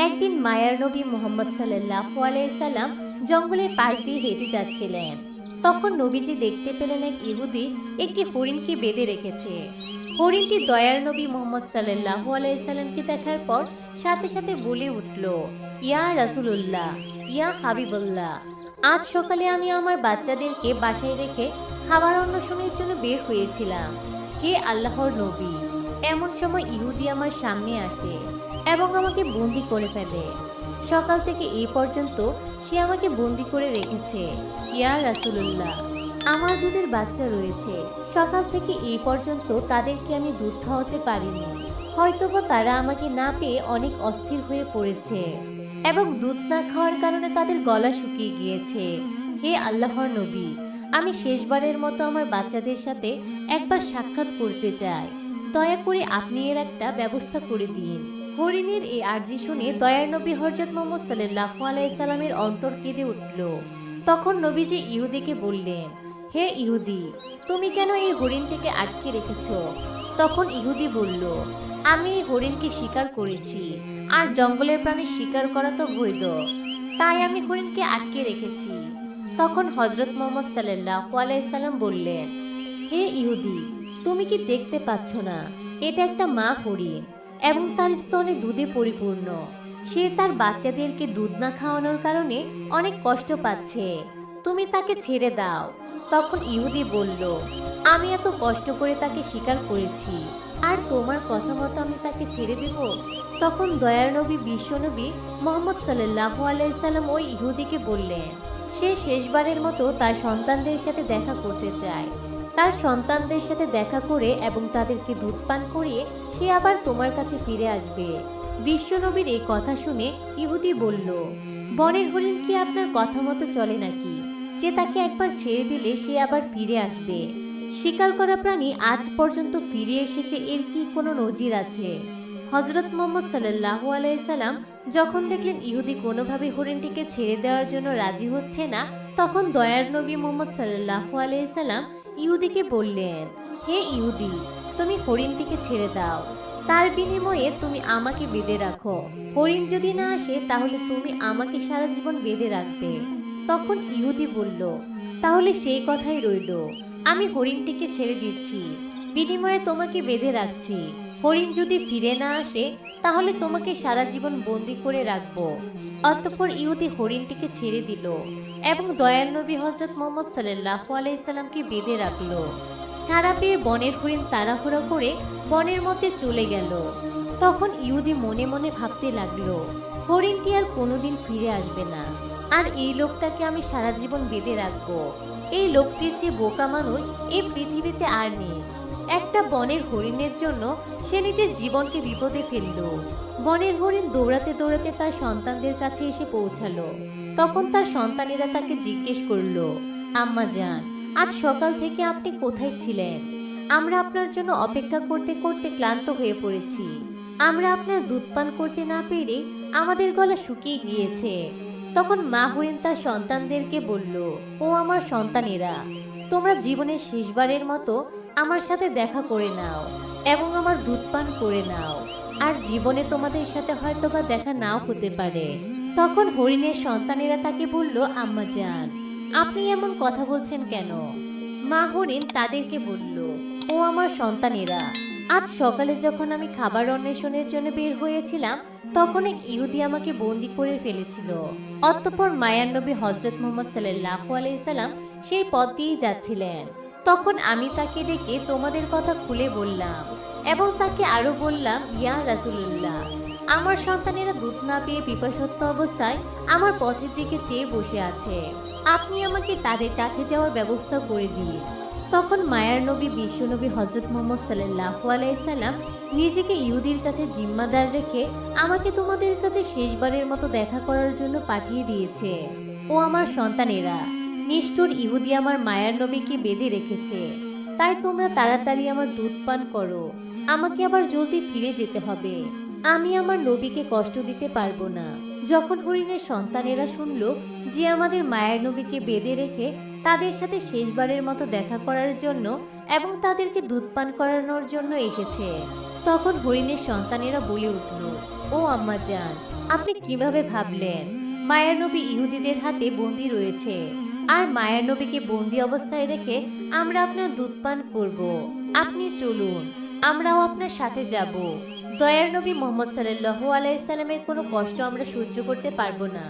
একদিন মায়ার নবী মুহাম্মদ সাল্লাল্লাহু আলাইহি সাল্লাম জঙ্গলের পাশ দিয়ে হেঁটে যাচ্ছিলেন। তখন নবীজি দেখতে পেলেন এক ইহুদি একটি হরিণকে বেঁধে রেখেছে। হরিণটি দয়ার নবী মুহাম্মদ সাল্লাল্লাহু আলাইহি সাল্লামকে দেখার পর সাথে সাথে বলে উঠল, ইয়া রাসূলুল্লাহ, ইয়া হাবিবুল্লাহ, আজ সকালে আমি আমার বাচ্চাদেরকে বাসায় রেখে খাবার অন্বেষণের জন্য বের হয়েছিলাম। হে আল্লাহর নবী, এমন সময় ইহুদি আমার সামনে আসে এবং আমাকে বন্দি করে ফেলে। সকাল থেকে এই পর্যন্ত সে আমাকে বন্দি করে রেখেছে। ইয়া রাসূলুল্লাহ, আমার দুধের বাচ্চা রয়েছে। সকাল থেকে এই পর্যন্ত তাদেরকে আমি দুধ খাওয়াতে পারিনি। হয়তোবা তারা আমাকে না পেয়ে অনেক অস্থির হয়ে পড়েছে এবং দুধ না খাওয়ার কারণে তাদের গলা শুকিয়ে গিয়েছে। হে আল্লাহর নবী, আমি শেষবারের মতো আমার বাচ্চাদের সাথে একবার সাক্ষাৎ করতে চাই। দয়া করে আপনি এর একটা ব্যবস্থা করে দিন। হরিণের এই আর্জি শুনে দয়ার নবী হযরত মুহাম্মদ সাল্লাল্লাহু আলাইহি সাল্লামের অন্তর কেঁদে উঠল। তখন নবীজি ইহুদিকে বললেন, হে ইহুদি, তুমি কেন এই হরিণটিকে আটকে রেখেছো? তখন ইহুদি বলল, আমি এই হরিণকে শিকার করেছি, আর জঙ্গলের প্রাণী শিকার করা তো বৈধ, তাই আমি হরিণকে আটকে রেখেছি। তখন হযরত মুহাম্মদ সাল্লাল্লাহু আলাইহি সাল্লাম বললেন, হে ইহুদি, তুমি কি দেখতে পাচ্ছ না এটা একটা মা হরিণ এবং তার স্তনে দুধে পরিপূর্ণ। সে তার বাচ্চাদেরকে দুধ না খাওয়ানোর কারণে অনেক কষ্ট পাচ্ছে। তুমি তাকে ছেড়ে দাও। তখন ইহুদি বলল, আমি এত কষ্ট করে তাকে শিকার করেছি, আর তোমার কথা মতো আমি তাকে ছেড়ে দেব? তখন দয়ার নবী বিশ্বনবী মুহাম্মদ সাল্লাল্লাহু আলাইহি সাল্লাম ওই ইহুদিকে বললেন, সে শেষবারের মতো তার সন্তানদের সাথে দেখা করতে চায়। তার সন্তানদের সাথে দেখা করে এবং তাদেরকে দুধ পান করিয়ে সে আবার তোমার কাছে ফিরে আসবে। বিশ্বনবীর এই কথা শুনে ইহুদি বলল, বনের হরিণ কি আপনার কথা মতো চলে নাকি, যে তাকে একবার ছেড়ে দিলে সে আবার ফিরে আসবে? শিকার করা প্রাণী আজ পর্যন্ত ফিরে এসেছে, এর কি কোনো নজির আছে? হযরত মুহাম্মদ সাল্লাল্লাহু আলাইহি সাল্লাম যখন দেখলেন ইহুদি কোনোভাবে হরিণটিকে ছেড়ে দেওয়ার জন্য রাজি হচ্ছে না, তখন দয়ার নবী মুহাম্মদ সাল্লাল্লাহু আলাইহি সাল্লাম ইহুদিকে বললেন, হে ইহুদি, তুমি হরিণটিকে ছেড়ে দাও। তার বিনিময়ে তুমি আমাকে বেঁধে রাখো। হরিণ যদি না আসে তাহলে তুমি আমাকে সারা জীবন বেঁধে রাখবে। তখন ইহুদি বলল, তাহলে সেই কথাই রইল, আমি হরিণটিকে ছেড়ে দিচ্ছি, বিনিময়ে তোমাকে বেঁধে রাখছি। হরিণ যদি ফিরে না আসে তাহলে তোমাকে সারা জীবন বন্দি করে রাখবো। অতঃপর ইহুদি হরিণটিকে ছেড়ে দিল এবং দয়াল নবী হযরত মুহাম্মদ সাল্লাল্লাহু আলাইহি সাল্লামকে বেঁধে রাখলো। ছাড়া পেয়ে বনের হরিণ তাড়াহুড়ো করে বনের মধ্যে চলে গেল। তখন ইহুদি মনে মনে ভাবতে লাগলো, হরিণটি আর কোনোদিন ফিরে আসবে না, আর এই লোকটাকে আমি সারা জীবন বেঁধে রাখবো। এই লোকটির চেয়ে বোকা মানুষ এই পৃথিবীতে আর নেই। একটা বনের হরিণের জন্য সে নিজের জীবনকে বিপদে ফেলল। বনের হরিণ দৌড়াতে দৌড়াতে তার সন্তানদের কাছে এসে পৌঁছালো। তখন তার সন্তানেরা তাকে জিজ্ঞেস করলো, আম্মা জান, আজ সকাল থেকে আপনি কোথায় ছিলেন? আমরা আপনার জন্য অপেক্ষা করতে করতে ক্লান্ত হয়ে পড়েছি। আমরা আপনার দুধ পান করতে না পেরে আমাদের গলা শুকিয়ে গিয়েছে। তখন মা হরিণ তার সন্তানদেরকে বলল, ও আমার সন্তানেরা, তোমরা জীবনের শেষবারের মতো আমার সাথে দেখা করে নাও এবং আমার দুধ পান করে নাও, আর জীবনে তোমাদের সাথে হয়তোবা দেখা নাও হতে পারে। তখন হরিণের সন্তানেরা তাকে বলল, আম্মা জান, আপনি এমন কথা বলছেন কেন? মা হরিণ তাদেরকে বলল, ও আমার সন্তানেরা, আজ সকালে যখন আমি খাবার অন্বেষণের জন্য বের হয়েছিলাম তখন এক ইহুদি আমাকে বন্দি করে ফেলেছিল। অতঃপর মায়ার নবী হযরত মুহাম্মদ সাল্লাল্লাহু আলাইহি সাল্লাম সেই পথ দিয়েই যাচ্ছিলেন। তখন আমি তাকে ডেকে তোমাদের কথা খুলে বললাম এবং তাকে আরো বললাম, ইয়া রাসূলুল্লাহ, আমার সন্তানেরা দুধ না পেয়ে পিপাসত্ব অবস্থায় আমার পথের দিকে চেয়ে বসে আছে, আপনি আমাকে তাদের কাছে যাওয়ার ব্যবস্থা করে দিন। তখন মায়ার নবী বিশ্বনবী হযরত মুহাম্মদ সাল্লাল্লাহু আলাইহি সাল্লাম নিজেকে ইহুদির কাছে জিম্মাদার রেখে আমাকে তোমাদের কাছে শেষবারের মতো দেখা করার জন্য পাঠিয়ে দিয়েছে। ও আমার সন্তানেরা, নিষ্ঠুর ইহুদি আমার মায়ার নবীকে বেঁধে রেখেছে, তাই তোমরা তাড়াতাড়ি আমার দুধ পান করো। আমাকে আবার জলদি ফিরে যেতে হবে। আমি আমার নবীকে কষ্ট দিতে পারবো না। যখন হরিণের সন্তানেরা শুনল যে আমাদের মায়ের নবীকে বেঁধে রেখে তাদের সাথে শেষবারের মতো দেখা করার জন্য এবং তাদেরকে দুধ পান করানোর জন্য এসেছে, তখন হরিণের সন্তানেরা বলে উঠল, ও আম্মা জান, আপনি কিভাবে ভাবলেন মায়ার নবী ইহুদিদের হাতে বন্দী রয়েছে, আর মায়ার নবীকে বন্দী অবস্থায় রেখে আমরা আপনার দুধ পান করব? আপনি চলুন, আমরাও আপনার সাথে যাব। দয়ার নবী মোহাম্মদ সাল্লাল্লাহু আলাইহি সাল্লামের কোনো কষ্ট আমরা সহ্য করতে পারবো না।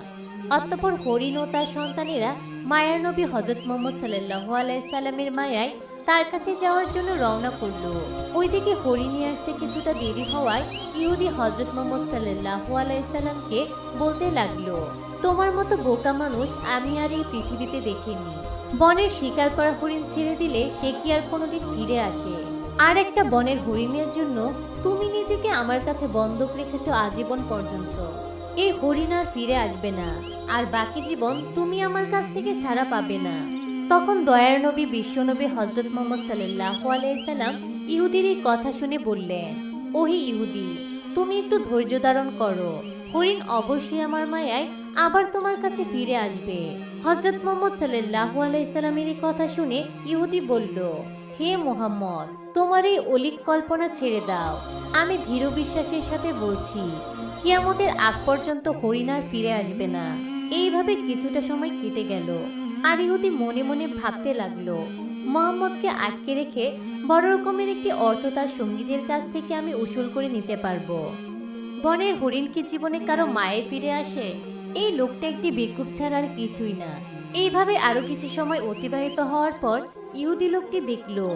অতঃপর হরিণ ও তার সন্তানেরা মায়ার নবী হযরত মুহাম্মদ সাল্লাল্লাহু আলাইহি সাল্লামের মায়ায় তার কাছে যাওয়ার জন্য রওনা করলো। ওইদিকে হরিণ নিয়ে আসতে কিছুটা দেরি হওয়ায় ইহুদি হযরত মুহাম্মদ সাল্লাল্লাহু আলাইহি সাল্লামকে বলতে লাগলো, তোমার মতো বোকা মানুষ আমি আর এই পৃথিবীতে দেখিনি। বনের শিকার করা হরিণ ছেড়ে দিলে সে কি আর কোনোদিন ফিরে আসে? আর একটা বনের হরিণের জন্য তুমি নিজেকে আমার কাছে বন্ধক রেখেছো আজীবন পর্যন্ত। এই হরিণ আর ফিরে আসবে না, আর বাকি জীবন তুমি আমার কাছ থেকে ছাড়া পাবে না। তখন দয়ার নবী বিশ্বনবী হযরত মুহাম্মদ সাল্লাল্লাহু আলাইহি সাল্লাম ইহুদির এই কথা শুনে বললেন, ওহে ইহুদি, তুমি একটু ধৈর্য ধারণ করো, হরিণ অবশ্যই আমার মায়ায় আবার তোমার কাছে ফিরে আসবে। হযরত মুহাম্মদ সাল্লাল্লাহু আলাইহি সাল্লামের এই কথা শুনে ইহুদি বলল, হে মুহাম্মদ, তোমার এই অলীক কল্পনা ছেড়ে দাও। আমি দৃঢ় বিশ্বাসের সাথে বলছি, কিয়ামতের আগ পর্যন্ত হরিণ আর ফিরে আসবে না। এইভাবে কিছুটা সময় কেটে গেল, আর ইহুদি মনে মনে ভাবতে লাগলো, মুহাম্মদকে আটকে রেখে বড় রকমের একটি অর্থ তার সঙ্গীদের কাছ থেকে আমি উসুল করে নিতে পারবো। বনের হরিণ কি জীবনে কারো মায়ে ফিরে আসে? এই লোকটা একটি বেকুব ছাড়া আর কিছুই না। এইভাবে আরো কিছু সময় অতিবাহিত হওয়ার পর ইহুদি লোকটি দেখলো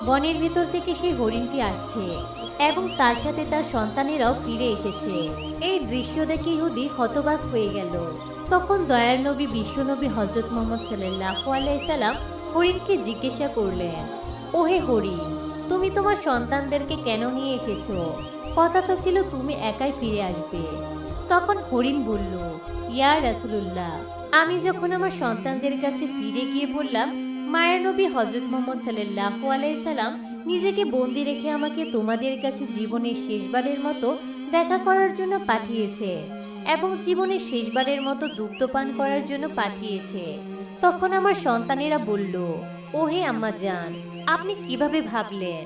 বনের ভেতর থেকে সেই হরিণটি আসছে এবং তার সাথে তার সন্তানেরাও ফিরে এসেছে। এই দৃশ্য দেখে ইহুদি হতবাক হয়ে গেল। তখন দয়ার নবী বিশ্বনবী হযরত মুহাম্মদ সাল্লাল্লাহু আলাইহি সাল্লাম হরিণকে জিজ্ঞাসা করলেন, ওহে হরিণ, তুমি তোমার সন্তানদেরকে কেন নিয়ে এসেছো? কথা তো ছিল তুমি একাই ফিরে আসবে। তখন হরিণ বলল, ইয়া রাসূলুল্লাহ, আমি যখন আমার সন্তানদের কাছে ফিরে গিয়ে বললাম মায়ের নবী হযরত মুহাম্মদ সাল্লাল্লাহু আলাইহি সাল্লাম নিজেকে বন্দি রেখে আমাকে তোমাদের কাছে জীবনের শেষবারের মতো দেখা করার জন্য পাঠিয়েছে এবং জীবনের শেষবারের মতো দুগ্ধ পান করার জন্য পাঠিয়েছে, তখন আমার সন্তানেরা বলল, ওহে আম্মা জান, আপনি কিভাবে ভাবলেন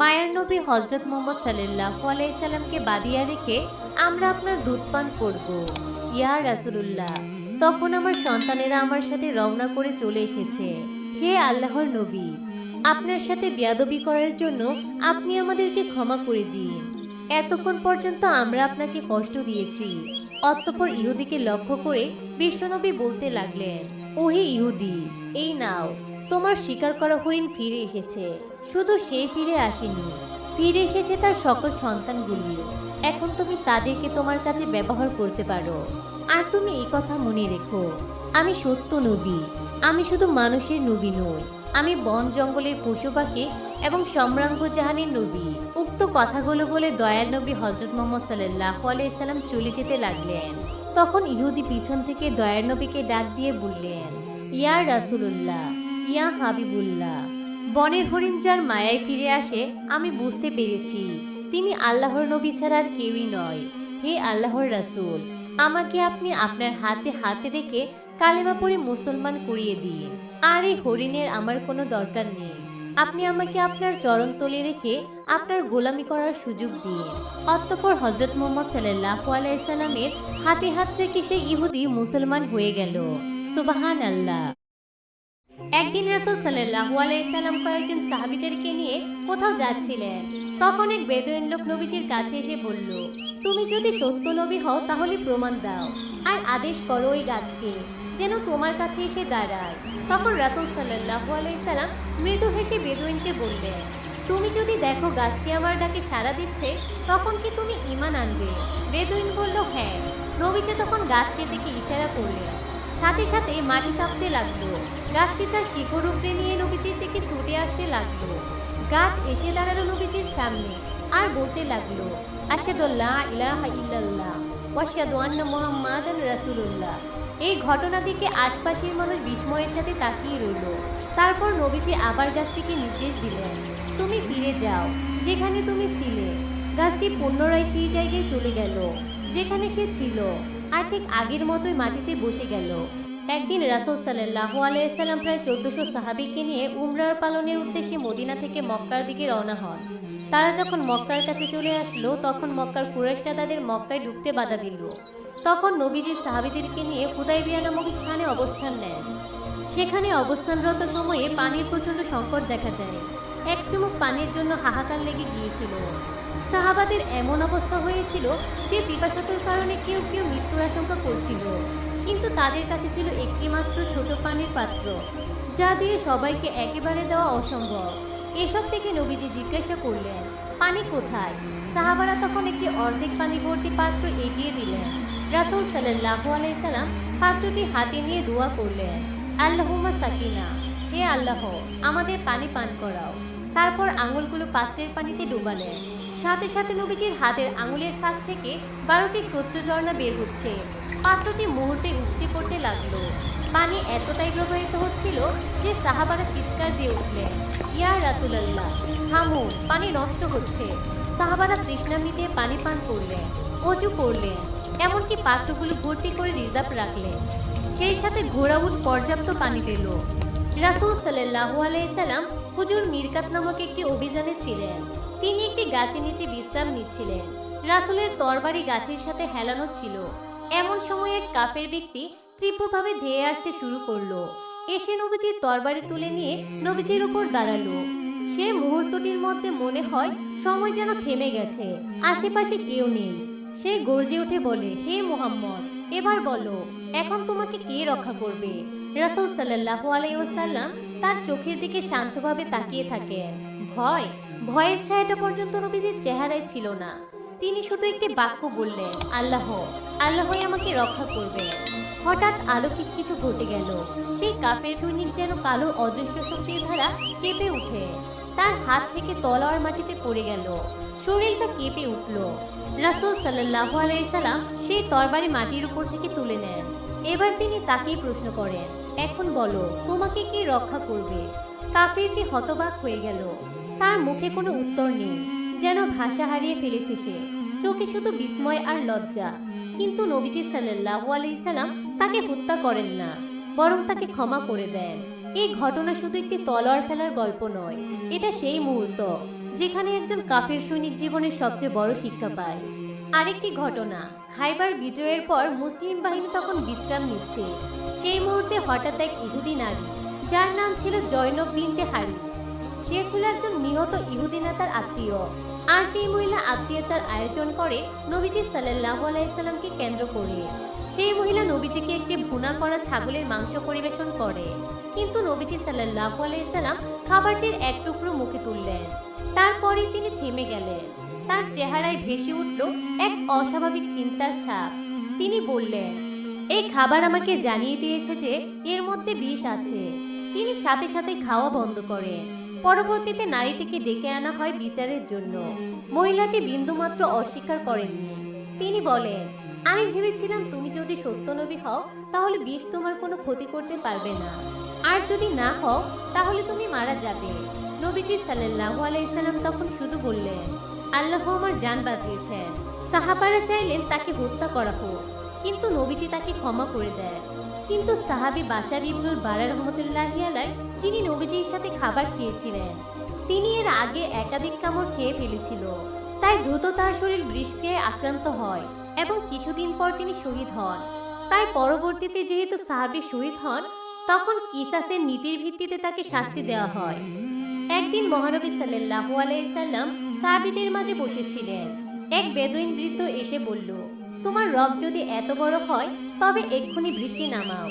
মায়ের নবী হযরত মুহাম্মদ সাল্লাল্লাহু আলাইহি সাল্লামকে বাদিয়া রেখে আমরা আপনার দুধ পান করব? ইয়া রাসূলুল্লাহ, তখন আমার সন্তানেরা আমার সাথে রওনা করে চলে এসেছে। হে আল্লাহর নবী, আপনার সাথে বেয়াদবি করার জন্য আপনি আমাদেরকে ক্ষমা করে দিন। এতক্ষণ পর্যন্ত আমরা আপনাকে কষ্ট দিয়েছি। অতঃপর ইহুদিকে লক্ষ্য করে বিশ্বনবী বলতে লাগলেন, ওহে ইহুদি, এই নাও, তোমার শিকার করা হরিণ ফিরে এসেছে। শুধু সে ফিরে আসেনি, ফিরে এসেছে তার সকল সন্তানগুলি। এখন তুমি তাদেরকে তোমার কাছে ব্যবহার করতে পারো। আর তুমি এই কথা মনে রেখো, আমি সত্য নবী। আমি শুধু মানুষের নবী নই, আমি বন জঙ্গলের পশু পাখি এবং সম্রাঙ্গ জাহানের নবী। উক্ত কথাগুলো বলে দয়াল নবী হযরত মুহাম্মদ সাল্লাল্লাহু আলাইহি সাল্লাম চলে যেতে লাগলেন। তখন ইহুদি পিছন থেকে দয়ার নবীকে ডাক দিয়ে বললেন, ইয়া রাসূলুল্লাহ, ইয়া হাবিবুল্লাহ, বনের হরিণ যার মায়ায় ফিরে আসে আমি বুঝতে পেরেছি তিনি আল্লাহর নবী ছাড়া আর কেউই নয়। হে আল্লাহর রাসূল, আমাকে আপনি আপনার হাতে হাতে রেখে কালেমা পড়ে মুসলমান করিয়ে দিন। আর এই হরিণের আমার কোনো দরকার নেই। আপনি আমাকে আপনার চরণ তলে রেখে আপনার গোলামি করার সুযোগ দিন। অতঃপর হযরত মুহাম্মদ সাল্লাল্লাহু আলাইহি সাল্লামের হাতে হাত রেখে সেই ইহুদি মুসলমান হয়ে গেল। সুবহানাল্লাহ। একদিন রাসূল সাল্লাল্লাহু আলাইহি সাল্লাম কয়েকজন সাহাবীদেরকে নিয়ে কোথাও যাচ্ছিলেন। তখন এক বেদুইন লোক নবীজির কাছে এসে বলল, তুমি যদি সত্য নবী হও তাহলে প্রমাণ দাও আর আদেশ করো ওই গাছকে যেন তোমার কাছে এসে দাঁড়ায়। তখন রাসূল সাল্লাল্লাহু আলাইহি সাল্লাম মৃদু হেসে বেদুইনকে বললেন, তুমি যদি দেখো গাছটি আমার ডাকে সাড়া দিচ্ছে তখন কি তুমি ঈমান আনবে? বেদুইন বলল, হ্যাঁ। নবীজি তখন গাছটির দিকে ইশারা করলেন। সাথে সাথে মাটি কাঁপতে লাগলো। গাছটি তার শিকড় উপড়ে নিয়ে নবীজির দিকে ছুটে আসতে লাগলো। গাছ এসে দাঁড়ালো নবীজির সামনে আর বলতে লাগলো, আশহাদু আল্লা ইলাহা ইল্লাল্লাহ ওয়া আশহাদু আন্না মুহাম্মাদান রাসূলুল্লাহ। এই ঘটনা দেখে আশপাশের মানুষ বিস্ময়ের সাথে তাকিয়ে রইল। তারপর নবীজি আবার গাছটিকে নির্দেশ দিলেন, তুমি ফিরে যাও যেখানে তুমি ছিলে। গাছটি পুনরায় সেই জায়গায় চলে গেল যেখানে সে ছিল, আর ঠিক আগের মতোই মাটিতে বসে গেল। একদিন রাসূল সাল্লাল্লাহু আলাইহি সাল্লাম প্রায় 1400 সাহাবীকে নিয়ে উমরার পালনের উদ্দেশ্যে মদিনা থেকে মক্কার দিকে রওনা হন। তারা যখন মক্কার কাছে চলে আসলো তখন মক্কার কুরাইশরা তাদের মক্কায় ঢুকতে বাধা দিল। তখন নবীজি সাহাবীদেরকে নিয়ে হুদাইবিয়া নামক স্থানে অবস্থান নেন। সেখানে অবস্থানরত সময়ে পানির প্রচণ্ড সংকট দেখা দেয়। এক চুমুক পানির জন্য হাহাকার লেগে গিয়েছিল। সাহাবাদের এমন অবস্থা হয়েছিল যে পিপাসাতুর কারণে কেউ কেউ মৃত্যুর আশঙ্কা করছিল, কিন্তু তাদের কাছে ছিল একটি মাত্র ছোট পানির পাত্র, যা দিয়ে সবাইকে একেবারে দেওয়া অসম্ভব। এসব থেকে নবীজি জিজ্ঞাসা করলেন, পানি কোথায়? সাহাবারা তখন একটি অর্ধেক পানি ভর্তি পাত্র এগিয়ে দিলেন। রাসূল সাল্লাল্লাহু আলাইহি সাল্লাম পাত্রটি হাতে নিয়ে দোয়া করলেন, আল্লাহুম্মা সাকিনা, হে আল্লাহ আমাদের পানি পান করাও। তারপর আঙুলগুলো পাত্রের পানিতে ডুবালেন। সাথে সাথে নবীজির হাতের আঙুলের ফাঁক থেকে 12টি স্বচ্ছ ঝর্ণা বের হচ্ছে। পাত্রটি মুহূর্তে উপচে পড়তে লাগলো। পানি এতটাই প্রবাহিত হচ্ছিল যে সাহাবারা চিৎকার দিয়ে উঠলেন, ইয়া রাসূলুল্লাহ, থামুন, পানি নষ্ট হচ্ছে। সাহাবারা তৃষ্ণা মিটিয়ে পানি পান করলেন, অজু করলেন, এমনকি পাত্রগুলো ভর্তি করে রিজার্ভ রাখলেন। সেই সাথে ঘোড়া উট পর্যাপ্ত পানি পেল। রাসূল সাল্লাল্লাহু আলাইহি সাল্লাম হুজুর মিরকাত নামক একটি অভিযানে ছিলেন। তিনি একটি গাছের নিচে বিশ্রাম নিচ্ছিলেন। রাসূলের তরবারি গাছের সাথে হেলানো ছিল। এমন সময় এক কাফের ব্যক্তি তীব্রভাবে ধেয়ে আসতে শুরু করলো। এসে নবীজির তরবারি তুলে নিয়ে নবীজির উপর দাঁড়ালো। সে মুহূর্তটির মধ্যে মনে হয় সময় যেন থেমে গেছে, আশেপাশে কেউ নেই। সে গর্জে উঠে বলে, হে মুহাম্মদ, এবার বলো, এখন তোমাকে কে রক্ষা করবে? রাসূল সাল্লাল্লাহু আলাইহি ওয়াসাল্লাম তার চোখের দিকে শান্তভাবে তাকিয়ে থাকেন। ভয়ের ছায়াটা পর্যন্ত নবীজির চেহারায় ছিল না। তিনি শুধু একটি বাক্য বললেন, আল্লাহই আমাকে রক্ষা করবে। হঠাৎ আলোকিত কিছু ঘটে গেল। সেই কাফের সৈনিক যেন কালো অদৃশ্য শক্তির ধারা কেঁপে উঠে। তার হাত থেকে তলোয়ার মাটিতে পড়ে গেল। শরীরটা কেঁপে উঠল। রাসূল সাল্লাল্লাহু আলাইহি সাল্লাম সেই তরবারি মাটির উপর থেকে তুলে নেন। এবার তিনি তাকেই প্রশ্ন করেন, এখন বলো, তোমাকে কে রক্ষা করবে? কাফিরটি হতবাক হয়ে গেল। তার মুখে কোনো উত্তর নেই, যেন ভাষা হারিয়ে ফেলেছে সে। চোখে শুধু বিস্ময় আর লজ্জা। কিন্তু নবীজি সাল্লাল্লাহু আলাইহি সাল্লাম তাকে হত্যা করেন না, বরং তাকে ক্ষমা করে দেন। এই ঘটনা শুধু একটি তলোয়ার ফেলার গল্প নয়, এটা সেই মুহূর্ত যেখানে একজন কাফের সৈনিক জীবনের সবচেয়ে বড় শিক্ষা পায়। আরেকটি ঘটনা, খাইবার বিজয়ের পর মুসলিম বাহিনী তখন বিশ্রাম নিচ্ছে। সেই মুহূর্তে হঠাৎ এক ইহুদি নারী, যার নাম ছিল জয়নব বিনতে হারিস। সে ছিল একজন নিহত ইহুদি নেতার আত্মীয়। আর সেই মহিলা আত্মীয়তার আয়োজন করে নবীজি সাল্লাল্লাহু আলাইহি সাল্লামকে কেন্দ্র করে। সেই মহিলা নবীজিকে একটি ভুনা করা ছাগলের মাংস পরিবেশন করে, কিন্তু নবীজি সাল্লাল্লাহু আলাইহি সাল্লাম খাবারটির এক টুকরো মুখে তুললেন। তারপরেই তিনি থেমে গেলেন। তার চেহারায় ভেসে উঠল এক অস্বাভাবিক চিন্তার ছাপ। তিনি বললেন, এই খাবার আমাকে জানিয়ে দিয়েছে যে এর মধ্যে বিষ আছে। তিনি সাথে সাথে খাওয়া বন্ধ করেন। পরবর্তীতে নারীটিকে ডেকে আনা হয় বিচারের জন্য। মহিলাটি বিন্দুমাত্র অস্বীকার করেননি। তিনি বলেন, আমি ভেবেছিলাম তুমি যদি সত্য নবী হও তাহলে বিষ তোমার কোনো ক্ষতি করতে পারবে না, আর যদি না হও তাহলে তুমি মারা যাবে। নবীজি সাল্লাল্লাহু আলাইহি সাল্লাম তখন শুধু বললেন, আল্লাহ আমার জান বাঁচিয়েছেন। সাহাবারা চাইলেন তাকে হত্যা করা হোক, কিন্তু নবীজি তাকে ক্ষমা করে দেন। কিন্তু সাহাবী বাশার ইবনুল বারা রাহমাতুল্লাহি আলাইহি, যিনি নবীজির সাথে খাবার খেয়েছিলেন, তিনি এর আগে একাধিক কামড় খেয়ে ফেলেছিল। তাই দ্রুত তার শরীর বৃষ্কে আক্রান্ত হয় এবং কিছুদিন পর তিনি শহীদ হন। তাই পরবর্তীতে যেহেতু সাহাবী শহীদ হন, তখন কিসাসের নীতির ভিত্তিতে তাকে শাস্তি দেওয়া হয়। একদিন মহানবী সাল্লাল্লাহু আলাইহি সাল্লাম সাহাবীদের মাঝে বসেছিলেন। এক বেদুইন বৃদ্ধ এসে বলল, তোমার রব যদি এত বড় হয় তবে এক্ষুনি বৃষ্টি নামাও।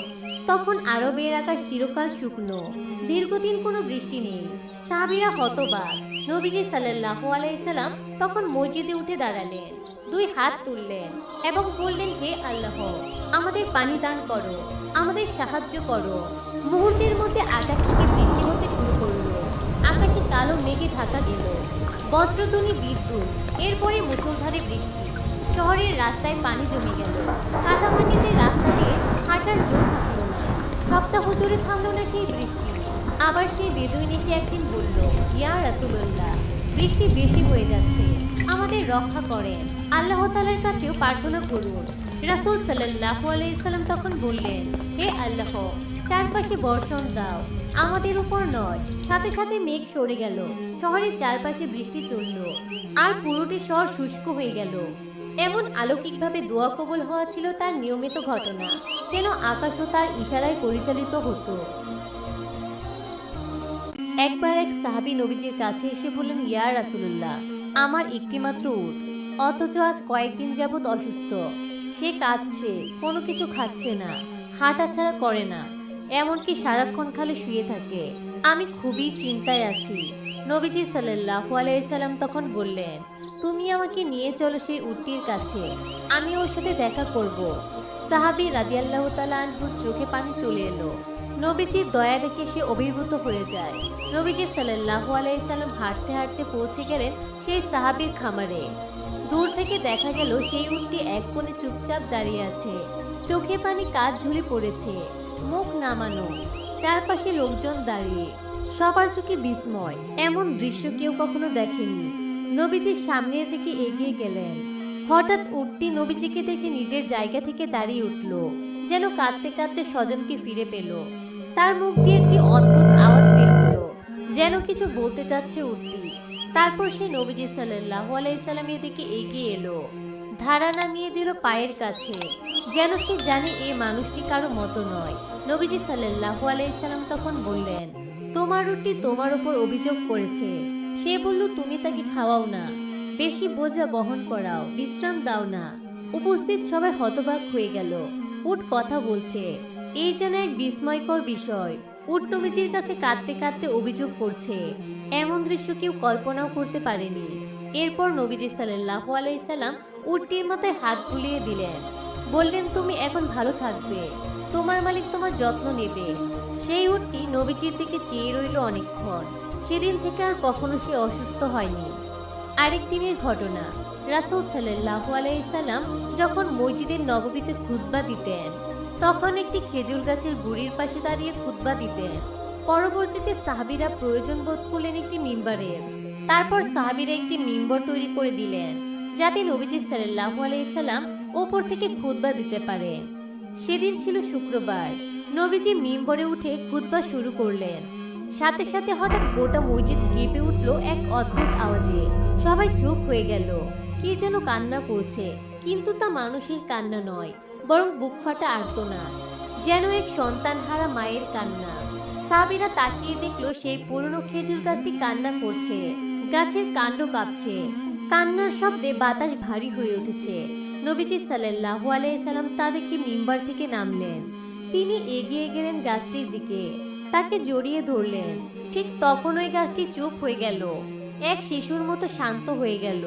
তখন আরবের আকাশ চিরকাল শুকনো, দীর্ঘদিন কোনো বৃষ্টি নেই। সাহাবীরা হতবাক। নবীজি সাল্লাল্লাহু আলাইহি সাল্লাম তখন মসজিদে উঠে দাঁড়ালেন, দুই হাত তুললেন এবং বললেন, হে আল্লাহ, আমাদের পানি দান করো, আমাদের সাহায্য করো। মুহূর্তের মধ্যে আকাশ থেকে বৃষ্টি হতে শুরু করলো। আকাশে কালো মেঘে ঢাকা গেল, বজ্রধ্বনি, বিদ্যুৎ, এরপরে মুষলধারে বৃষ্টি। শহরের রাস্তায় পানি জমে গেল। কাদামাটিতে রাস্তা দিয়ে হাঁটার জোর থাকলো না। সপ্তাহ জুড়ে থামলো না সেই বৃষ্টি। আবার সেই বেদুইন এসে একদিন বলল, ইয়া রাসূলুল্লাহ, বৃষ্টি বেশি হয়ে যাচ্ছে, আমাদের রক্ষা করেন, আল্লাহ তাআলার কাছেও প্রার্থনা করুন। রাসূল সাল্লাল্লাহু আলাইহি সাল্লাম তখন বললেন, হে আল্লাহ, চারপাশে বর্ষণ দাও, আমাদের উপর নয়। সাথে সাথে মেঘ সরে গেল। শহরের চারপাশে বৃষ্টি চলল, আর পুরোটি শহর শুষ্ক হয়ে গেল। এমন অলৌকিকভাবে দোয়া কবুল হওয়া ছিল তার নিয়মিত ঘটনা, যেন আকাশও তার ইশারায় পরিচালিত হতো। একবার এক সাহাবী নবীজির কাছে এসে বললেন, ইয়া রাসূলুল্লাহ, আমার একটিমাত্র উট, অথচ আজ কয়েকদিন যাবৎ অসুস্থ। সে কাঁদছে, কোনো কিছু খাচ্ছে না, হাঁটাছাড়া করে না, এমনকি সারাক্ষণ খালি শুয়ে থাকে। আমি খুবই চিন্তায় আছি। নবীজি সাল্লাল্লাহু আলাইহি সাল্লাম তখন বললেন, তুমি আমাকে নিয়ে চলো সেই উটটির কাছে, আমি ওর সাথে দেখা করব। সাহাবী রাদিয়াল্লাহু তাআলা আনহুর চোখে পানি চলে এলো। নবীজির দয়া দেখে সে অভিভূত হয়ে যায়। নবীজি সাল্লাল্লাহু আলাইহি সাল্লাম হাঁটতে হাঁটতে পৌঁছে গেলেন সেই সাহাবীর খামারে। দূর থেকে দেখা গেল সেই উটটি এক কোণে চুপচাপ দাঁড়িয়ে আছে, চোখে পানি কাজ ঝুলে পড়েছে, মুখ নামানো, চারপাশে লোকজন দাঁড়িয়ে, সবার চোখে বিস্ময়। এমন দৃশ্য কেউ কখনো দেখেনি। নবীজির সামনের দিকে এগিয়ে গেলেন। হঠাৎ উটটি নবীজিকে দেখে নিজের জায়গা থেকে দাঁড়িয়ে উঠল, যেন কাঁদতে কাঁদতে স্বজনকে ফিরে পেল। তার মুখ দিয়ে একটি অদ্ভুত আওয়াজ বের হলো, যেন কিছু বলতে চাচ্ছে উটটি। তারপর সে নবীজি সাল্লাল্লাহু আলাইহি সাল্লামের দিকে এগিয়ে এলো, ধারা নামিয়ে দিল পায়ের কাছে, যেন সে জানে এই মানুষটি কারো মতো নয়। নবীজি সাল্লাল্লাহু আলাইহি সাল্লাম তখন বললেন, তোমার উটটি তোমার উপর অভিযোগ করেছে। সে বলল, তুমি তাকে খাওয়াও না, বেশি বোঝা বহন করাও, বিশ্রাম দাও না। উপস্থিত সবাই হতবাক হয়ে গেল। উট কথা বলছে, এই যেন এক বিস্ময়কর বিষয়। উট নবীজির কাছে কাঁদতে কাঁদতে অভিযোগ করছে। এমন দৃশ্য কেউ কল্পনাও করতে পারেনি। এরপর নবীজি সাল্লাল্লাহু আলাইহি সাল্লাম উটটির মাথায় হাত বুলিয়ে দিলেন, বললেন, তুমি এখন ভালো থাকবে, তোমার মালিক তোমার যত্ন নেবে। সেই উটটি নবীজির দিকে চেয়ে রইল অনেকক্ষণ। সেদিন থেকে আর কখনো সে অসুস্থ হয়নি। আরেক দিনের ঘটনা, রাসূল সাল্লাল্লাহু আলাইহি সাল্লাম যখন মসজিদের নববীতে খুতবা দিতেন, তখন একটি খেজুর গাছের গুড়ির পাশে দাঁড়িয়ে খুতবা দিতেন। পরবর্তীতে সাহাবীরা প্রয়োজন বোধ করলেন একটি মিম্বারের। তারপর সাহাবীরা একটি মিম্বর তৈরি করে দিলেন, যাতে নবীজি সাল্লাল্লাহু আলাইহি সাল্লাম উপর থেকে খুতবা দিতে পারেন। সেদিন ছিল শুক্রবার। নবীজি মিম্বরে উঠে খুতবা শুরু করলেন। সাথে সাথে হঠাৎ গোটা মসজিদ কেঁপে উঠল এক অদ্ভুত আওয়াজে। সবাই চুপ হয়ে গেল। কে যেন কান্না করছে, কিন্তু তা মানুষের কান্না নয়, বরং বুক ফাটা আর্তনাদ, যেন এক সন্তানহারা মায়ের কান্না। সাহাবীরা তাকিয়ে দেখলো সেই পুরনো খেজুর গাছটি কান্না করছে, গাছের কাণ্ড কাঁপছে। কান্নার শব্দে বাতাস ভারী হয়ে উঠেছে। নবীজি সাল্লাল্লাহু আলাইহি সাল্লাম তাদেরকে মিম্বার থেকে নামলেন। তিনি এগিয়ে গেলেন গাছটির দিকে, তাকে জড়িয়ে ধরলেন। ঠিক তখন ওই গাছটি চুপ হয়ে গেল, এক শিশুর মতো শান্ত হয়ে গেল।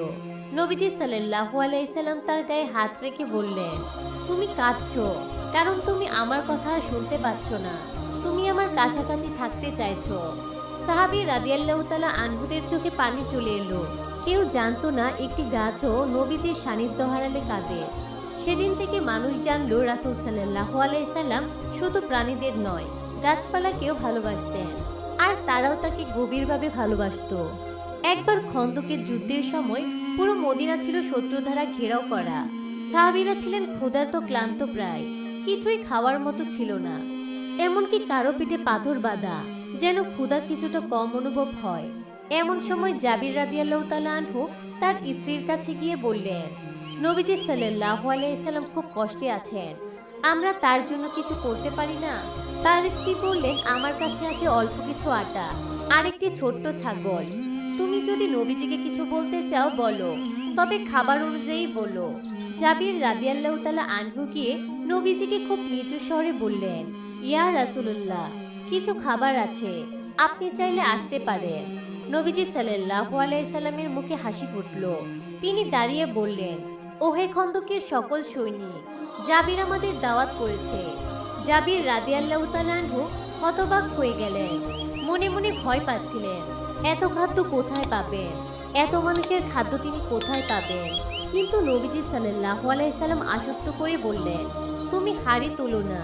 নবীজি সাল্লাল্লাহু আলাইহি সাল্লাম তার গায়ে হাত রেখে বললেন, তুমি কাঁদছো কারণ তুমি আমার কথা আর শুনতে পাচ্ছ না, তুমি আমার কাছাকাছি থাকতে চাইছো। সাহাবী রাদিয়াল্লাহু তাআলা আনহুদের চোখে পানি চলে এলো। কেউ জানতো না একটি গাছও নবীজির সান্নিধ্য হারালে কাঁদে। সেদিন থেকে মানুষ জানলো রাসূল সাল্লাল্লাহু আলাইহি সাল্লাম শুধু প্রাণীদের নয়, গাছপালাকেও ভালোবাসতেন, আর তারাও তাকে গভীরভাবে ভালোবাসতো। একবার খন্দকের যুদ্ধের সময় পুরো মদিনা ছিল শত্রু দ্বারা ঘেরাও করা। সাহাবীরা ছিলেন ক্ষুধার্ত, ক্লান্ত প্রায়, কিছুই খাওয়ার মতো ছিল না। এমনকি কারো পিঠে পাথর বাঁধা, যেন ক্ষুধা কিছুটা কম অনুভব হয়। এমন সময় জাবির রাদিয়াল্লাহু তাআলা আনহু তার স্ত্রীর কাছে গিয়ে বললেন, নবীজি সাল্লাল্লাহু আলাইহি সাল্লাম খুব কষ্টে আছেন, আমরা তার জন্য কিছু করতে পারি না। তার স্ত্রী বললেন, আমার কাছে আছে অল্প কিছু আটা আর একটি ছোট্ট ছাগল। তুমি যদি নবীজিকে কিছু বলতে চাও বলো, তবে খাবার অনুযায়ী বলো। জাবির রাদিয়াল্লাহু তাআলা আনহু গিয়ে নবীজিকে খুব নিচু স্বরে বললেন, ইয়া রাসূলুল্লাহ, কিছু খাবার আছে, আপনি চাইলে আসতে পারেন। নবীজি সাল্লাল্লাহু আলাইহি সাল্লামের মুখে হাসি ফুটল। তিনি দাঁড়িয়ে বললেন, ওহে খন্দকের সকল সৈনিক, জাবির আমাদের দাওয়াত করেছে। জাবির রাদিয়াল্লাহু তাআলা আনহু হতবাক হয়ে গেলেন, মনে মনে ভয় পাচ্ছিলেন। এত খাদ্য কোথায় পাবেন, এত মানুষের খাদ্য তিনি কোথায় পাবেন? কিন্তু নবীজি সাল্লাল্লাহু আলাইহি সাল্লাম আশ্বস্ত করে বললেন, তুমি হাড়ি তোলো না,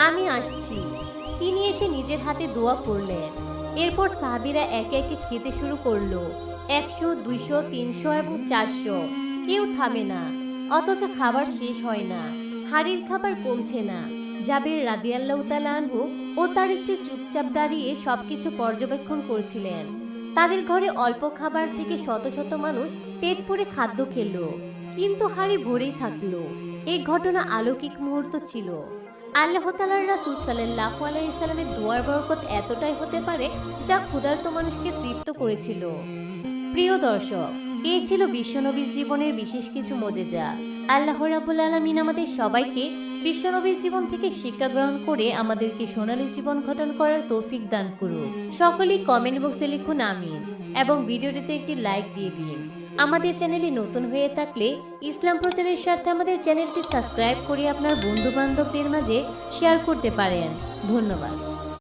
আমি আসছি। তিনি এসে নিজের হাতে দোয়া করলেন। এরপর সাহাবীরা একে একে খেতে শুরু করলো। 100, 200, 300 এবং 400, কেউ থামে না। অথচ খাবার শেষ হয় না, হাড়ির খাবার কমছে না। জাবির রাদিয়াল্লাহু তাআলা আনহু ও তার স্ত্রী চুপচাপ দাঁড়িয়ে সবকিছু পর্যবেক্ষণ করছিলেন। তাদের ঘরে অল্প খাবার থেকে শত শত মানুষ পেট ভরে খাদ্য খেলো। কিন্তু হাড়ি ভরেই থাকলো। এই ঘটনা অলৌকিক মুহূর্ত ছিল। আল্লাহ তাআলার রাসূল সাল্লাল্লাহু আলাইহি সাল্লামের দোয়ার বরকত এতটাই হতে পারে যা ক্ষুধার্ত মানুষকে তৃপ্ত করেছিল। প্রিয় দর্শক, এই ছিল বিশ্বনবীর জীবনের বিশেষ কিছু মজেজা। আল্লাহ রাব্বুল আলামিন আমাদের সবাইকে বিশ্বনবীর জীবন থেকে শিক্ষা গ্রহণ করে আমাদেরকে সোনালী জীবন গঠন করার তৌফিক দান করুন। সকলেই কমেন্ট বক্সে লিখুন আমিন এবং ভিডিওটিতে একটি লাইক দিয়ে দিন। আমাদের চ্যানেলে নতুন হয়ে থাকলে ইসলাম প্রচারের স্বার্থে আমাদের চ্যানেলটি সাবস্ক্রাইব করে আপনার বন্ধু বান্ধবদের মাঝে শেয়ার করতে পারেন। ধন্যবাদ।